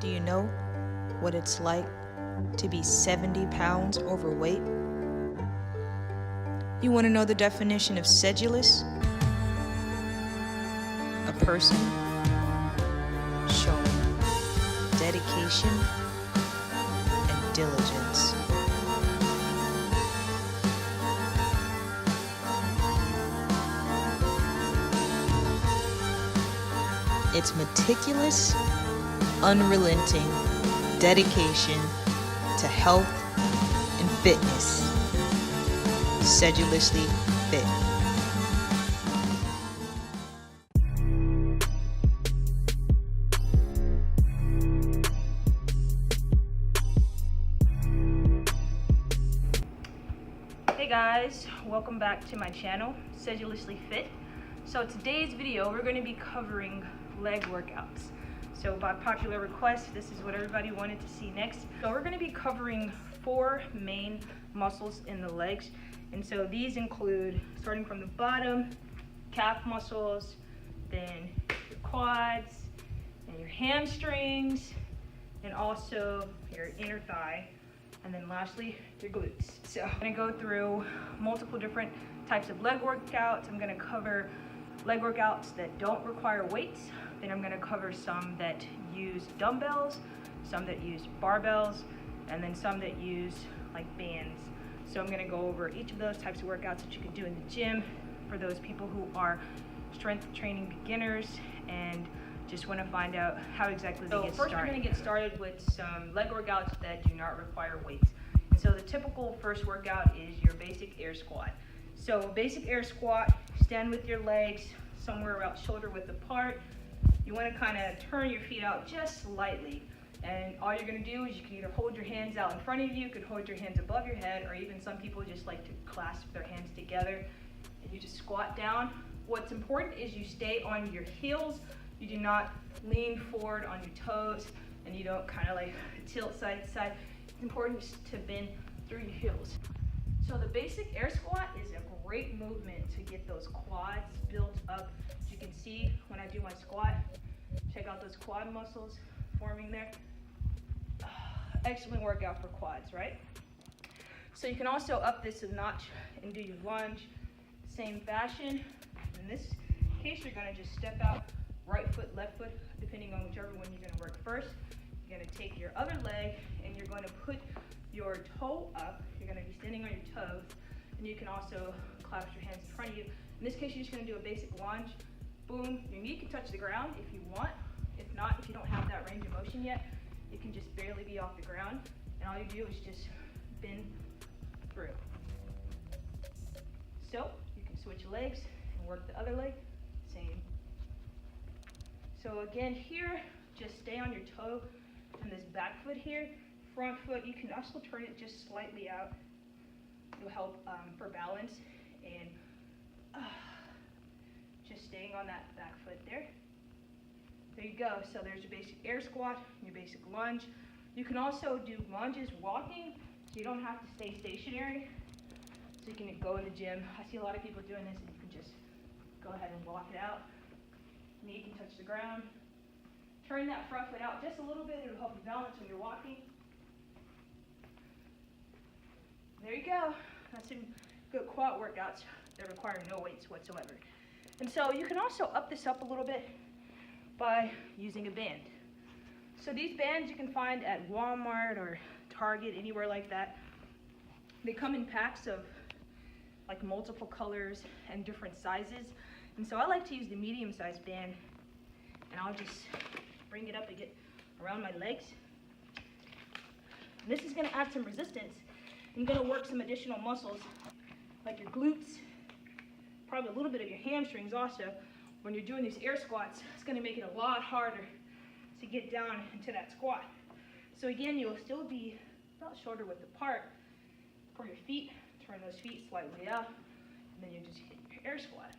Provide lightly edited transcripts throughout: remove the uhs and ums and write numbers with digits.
Do you know what it's like to be 70 pounds overweight? You want to know the definition of sedulous? A person showing dedication and diligence. It's meticulous, unrelenting dedication to health and fitness. Sedulously fit. Hey guys, welcome back to my channel, Sedulously Fit. So today's video, we're going to be covering leg workouts. So by popular request, this is what everybody wanted to see next. So we're going to be covering 4 main muscles in the legs. And so these include, starting from the bottom, calf muscles, then your quads, and your hamstrings, and also your inner thigh, and then lastly, your glutes. So I'm going to go through multiple different types of leg workouts. I'm going to cover leg workouts that don't require weights. Then I'm going to cover some that use dumbbells, some that use barbells, and then some that use like bands. So I'm going to go over each of those types of workouts that you can do in the gym for those people who are strength training beginners and just want to find out how exactly they get started. First, we're going to get started with some leg workouts that do not require weights. And so the typical first workout is your basic air squat. So basic air squat, stand with your legs somewhere about shoulder width apart. You want to kind of turn your feet out just slightly. And all you're going to do is you can either hold your hands out in front of you, you could hold your hands above your head, or even some people just like to clasp their hands together and you just squat down. What's important is you stay on your heels. You do not lean forward on your toes, and you don't kind of like tilt side to side. It's important to bend through your heels. So the basic air squat is a great movement to get those quads built up. As you can see when I do my squat, check out those quad muscles forming there. Excellent workout for quads, right? So you can also up this a notch and do your lunge, same fashion. In this case, you're gonna just step out right foot, left foot, depending on whichever one you're gonna work first. You're gonna take your other leg and you're going to put your toe up. You're gonna be standing on your toes, and you can also clasp your hands in front of you. In this case, you're just gonna do a basic lunge. Boom, your knee can touch the ground if you want. If not, if you don't have that range of motion yet, you can just barely be off the ground, and all you do is just bend through. So you can switch legs and work the other leg, same. So again here, just stay on your toe and this back foot here. Front foot, you can also turn it just slightly out. It'll help for balance, and just staying on that back foot there. There you go. So there's your basic air squat, your basic lunge. You can also do lunges walking, so you don't have to stay stationary. So you can go in the gym. I see a lot of people doing this, and you can just go ahead and walk it out. Knee can touch the ground. Turn that front foot out just a little bit. It'll help you balance when you're walking. There you go. That's some good quad workouts that require no weights whatsoever. And so you can also up this up a little bit by using a band. So these bands you can find at Walmart or Target, anywhere like that. They come in packs of like multiple colors and different sizes. And so I like to use the medium-sized band, and I'll just bring it up and get around my legs. And this is gonna add some resistance. You're gonna work some additional muscles like your glutes, probably a little bit of your hamstrings also. When you're doing these air squats, it's gonna make it a lot harder to get down into that squat. So again, you'll still be about shoulder width apart for your feet. Turn those feet slightly out, and then you just hit your air squat.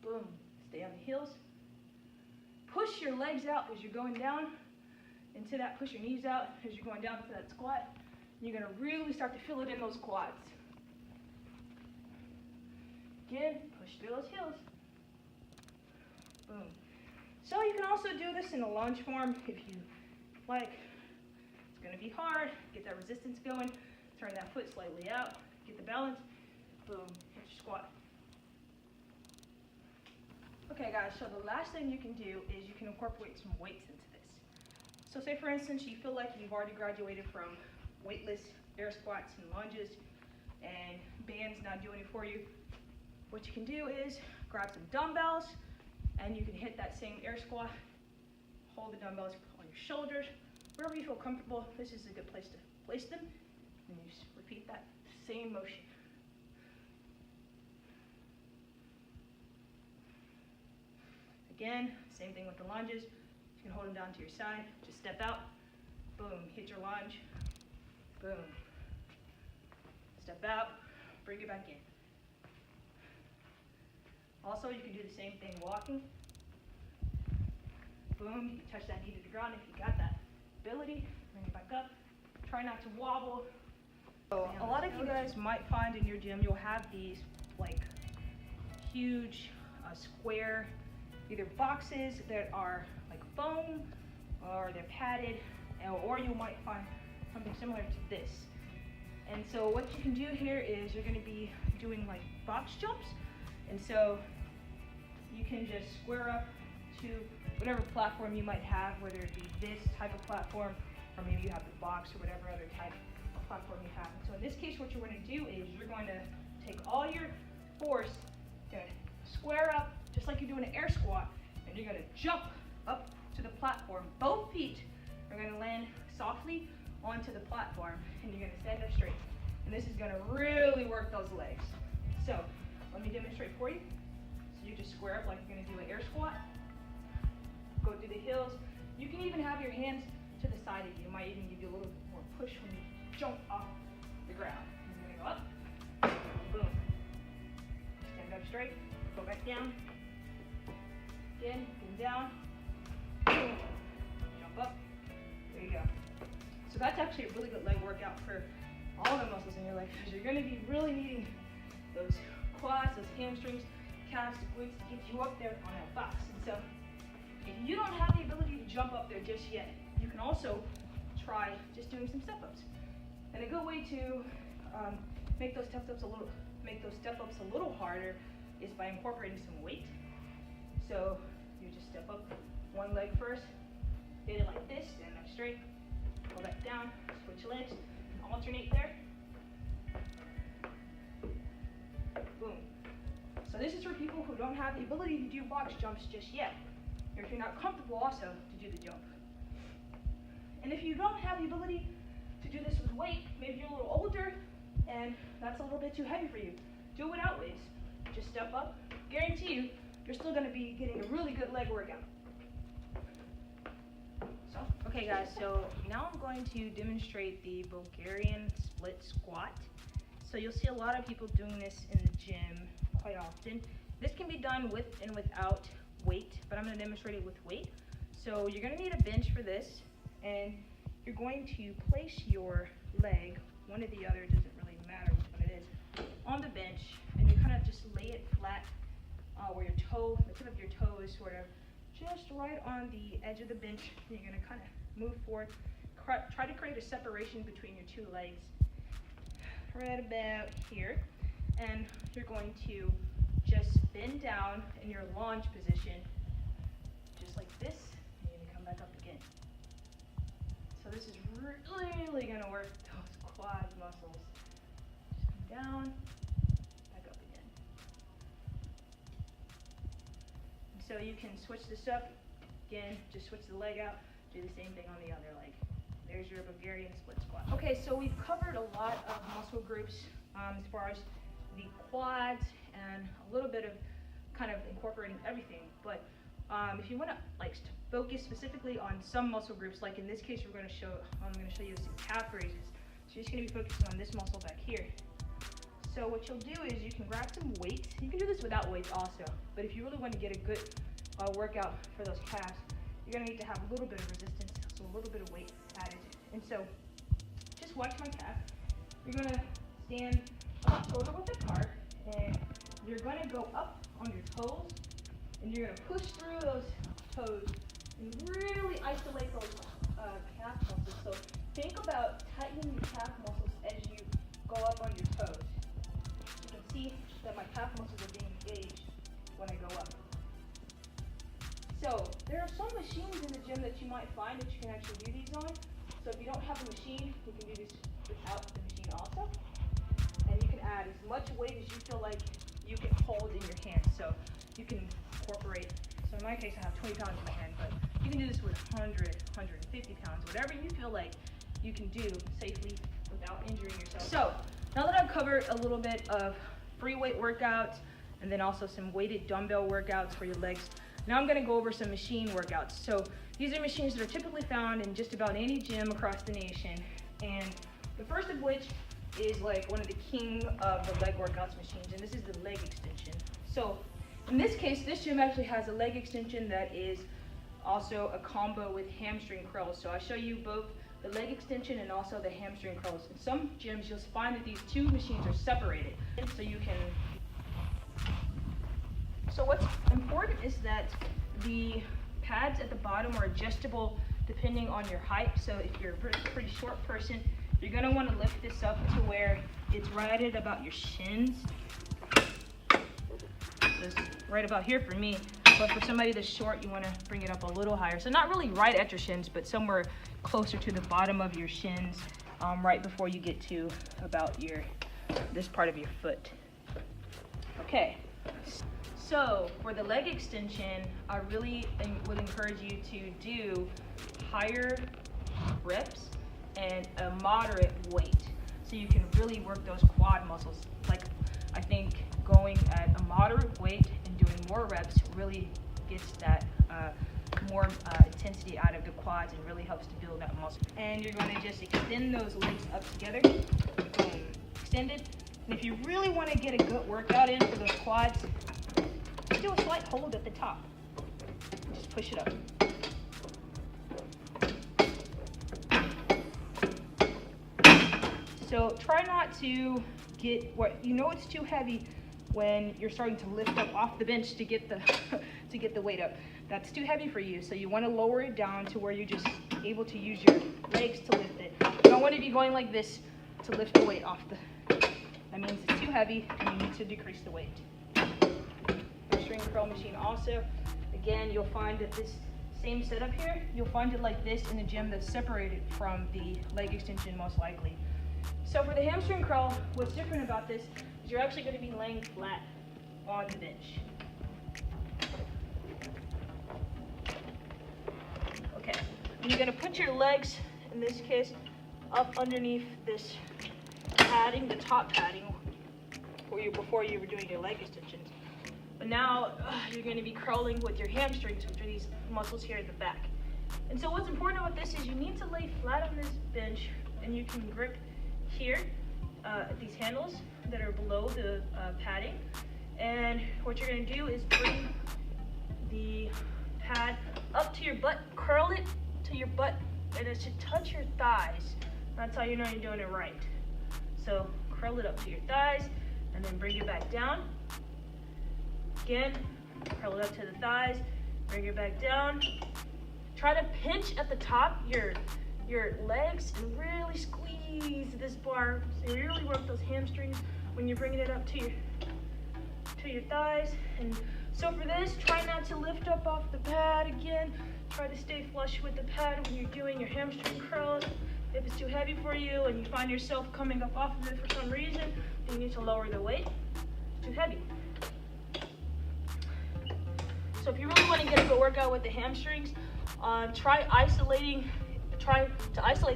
Boom, stay on the heels. Push your legs out as you're going down into that, push your knees out as you're going down into that squat. You're gonna really start to feel it in those quads. Again, push through those heels. Boom. So you can also do this in a lunge form if you like. It's gonna be hard. Get that resistance going. Turn that foot slightly out. Get the balance. Boom, hit your squat. Okay guys, so the last thing you can do is you can incorporate some weights into this. So say for instance, you feel like you've already graduated from weightless air squats and lunges and bands not doing it for you. What you can do is grab some dumbbells and you can hit that same air squat. Hold the dumbbells on your shoulders. Wherever you feel comfortable, this is a good place to place them. And you just repeat that same motion. Again, same thing with the lunges. You can hold them down to your side. Just step out. Boom, hit your lunge. Boom. Step out, bring it back in. Also, you can do the same thing walking. Boom, you can touch that knee to the ground if you got that ability. Bring it back up. Try not to wobble. So a lot of you guys might find in your gym you'll have these like huge square either boxes that are like foam or they're padded, or you might find something similar to this. And so what you can do here is you're going to be doing like box jumps, and so you can just square up to whatever platform you might have, whether it be this type of platform or maybe you have the box or whatever other type of platform you have. So in this case, what you're going to do is you're going to take all your force, you're going to square up just like you do in an air squat, and you're going to jump up to the platform. Both feet are going to land softly onto the platform, and you're going to stand up straight. And this is going to really work those legs. So let me demonstrate for you. So you just square up like you're going to do an air squat. Go through the heels. You can even have your hands to the side of you. It might even give you a little more push when you jump off the ground. You're going to go up, boom. Stand up straight, go back down. Again, go down, boom. Jump up. There you go. So that's actually a really good leg workout for all the muscles in your leg, because you're going to be really needing those quads, those hamstrings, calves, the glutes to get you up there on that box. And so if you don't have the ability to jump up there just yet, you can also try just doing some step-ups. And a good way to make those step-ups a little harder is by incorporating some weight. So you just step up one leg first, hit it like this, stand up straight, go back down, switch legs, and alternate there. Boom. So this is for people who don't have the ability to do box jumps just yet, or if you're not comfortable also to do the jump. And if you don't have the ability to do this with weight, maybe you're a little older and that's a little bit too heavy for you, do it without weights. Just step up. Guarantee you, you're still going to be getting a really good leg workout. So, okay guys, so now I'm going to demonstrate the Bulgarian split squat. So you'll see a lot of people doing this in the gym quite often. This can be done with and without weight, but I'm going to demonstrate it with weight. So you're going to need a bench for this, and you're going to place your leg, one or the other, it doesn't really matter which one it is, on the bench, and you kind of just lay it flat where your toe, the tip of your toe is sort of just right on the edge of the bench. And you're going to kind of move forward, try to create a separation between your two legs right about here, and you're going to just bend down in your lunge position just like this, and you're going to come back up again. So this is really going to work those quad muscles. Just come down, back up again. And so you can switch this up. Again, just switch the leg out, do the same thing on the other leg. There's your Bulgarian split squat. Okay, so we've covered a lot of muscle groups as far as the quads and a little bit of kind of incorporating everything. But if you want to focus specifically on some muscle groups, like in this case, I'm going to show you some calf raises. So you're just going to be focusing on this muscle back here. So what you'll do is you can grab some weights. You can do this without weights also, but if you really want to get a good workout for those calves, you're going to need to have a little bit of resistance, so a little bit of weight added. And so just watch my calf. You're going to stand up shoulder width apart, and you're going to go up on your toes, and you're going to push through those toes and really isolate those strengthening your calf muscles as you go up on your toes. You can see that my calf muscles are being engaged when I go up. So there are some machines in the gym that you might find that you can actually do these on. So if you don't have a machine, you can do this without the machine also. And you can add as much weight as you feel like you can hold in your hand. So you can incorporate, so in my case I have 20 pounds in my hand, but you can do this with 100, 150 pounds, whatever you feel like you can do safely without injuring yourself. So now that I've covered a little bit of free weight workouts and then also some weighted dumbbell workouts for your legs, now I'm gonna go over some machine workouts. So these are machines that are typically found in just about any gym across the nation. And the first of which is like one of the king of the leg workouts machines, and this is the leg extension. So in this case, this gym actually has a leg extension that is also a combo with hamstring curls. So I'll show you both the leg extension and also the hamstring curls. In some gyms, you'll find that these two machines are separated. So you can, so what's important is that the pads at the bottom are adjustable depending on your height. So if you're a pretty short person, you're gonna wanna lift this up to where it's right at about your shins. So it's right about here for me, but for somebody that's short, you wanna bring it up a little higher. So not really right at your shins, but somewhere closer to the bottom of your shins, right before you get to about this part of your foot. Okay, so for the leg extension, I really would encourage you to do higher reps and a moderate weight, so you can really work those quad muscles. Like, I think going at a moderate weight and doing more reps really gets that more intensity out of the quads and really helps to build that muscle. And you're going to just extend those legs up together, boom, extended. And if you really want to get a good workout in for those quads, just do a slight hold at the top. Just push it up. So try not to get what you know it's too heavy when you're starting to lift up off the bench to get the to get the weight up. That's too heavy for you. So you want to lower it down to where you're just able to use your legs to lift it. You don't want to be going like this to lift the weight off that means it's too heavy and you need to decrease the weight. Hamstring curl machine also. Again, you'll find that this same setup here, you'll find it like this in a gym that's separated from the leg extension most likely. So for the hamstring curl, what's different about this is you're actually going to be laying flat on the bench. Okay, and you're going to put your legs, in this case, up underneath this padding, the top padding, before you were doing your leg extensions. But now you're going to be curling with your hamstrings, which are these muscles here in the back. And so what's important about this is you need to lay flat on this bench, and you can grip here at these handles that are below the padding. And what you're going to do is bring the pad up to your butt, curl it to your butt, and it should touch your thighs. That's how you know you're doing it right. So curl it up to your thighs and then bring it back down. Again, curl it up to the thighs, bring it back down. Try to pinch at the top your legs and really squeeze this bar. So you really work those hamstrings when you're bringing it up to your thighs. And so for this, try not to lift up off the pad again. Try to stay flush with the pad when you're doing your hamstring curls. If it's too heavy for you and you find yourself coming up off of it for some reason, then you need to lower the weight. It's too heavy. So if you really want to get a good workout with the hamstrings, try to isolate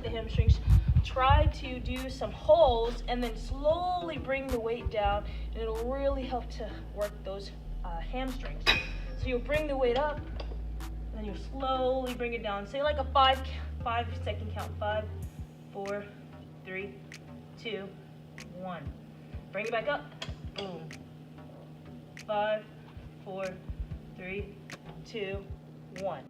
the hamstrings. Try to do some holds and then slowly bring the weight down, and it'll really help to work those hamstrings. So you'll bring the weight up and then you'll slowly bring it down. Say like a 5-second count. 5, 4, 3, 2, 1. Bring it back up. Boom. 5, 4, 3, 2, 1.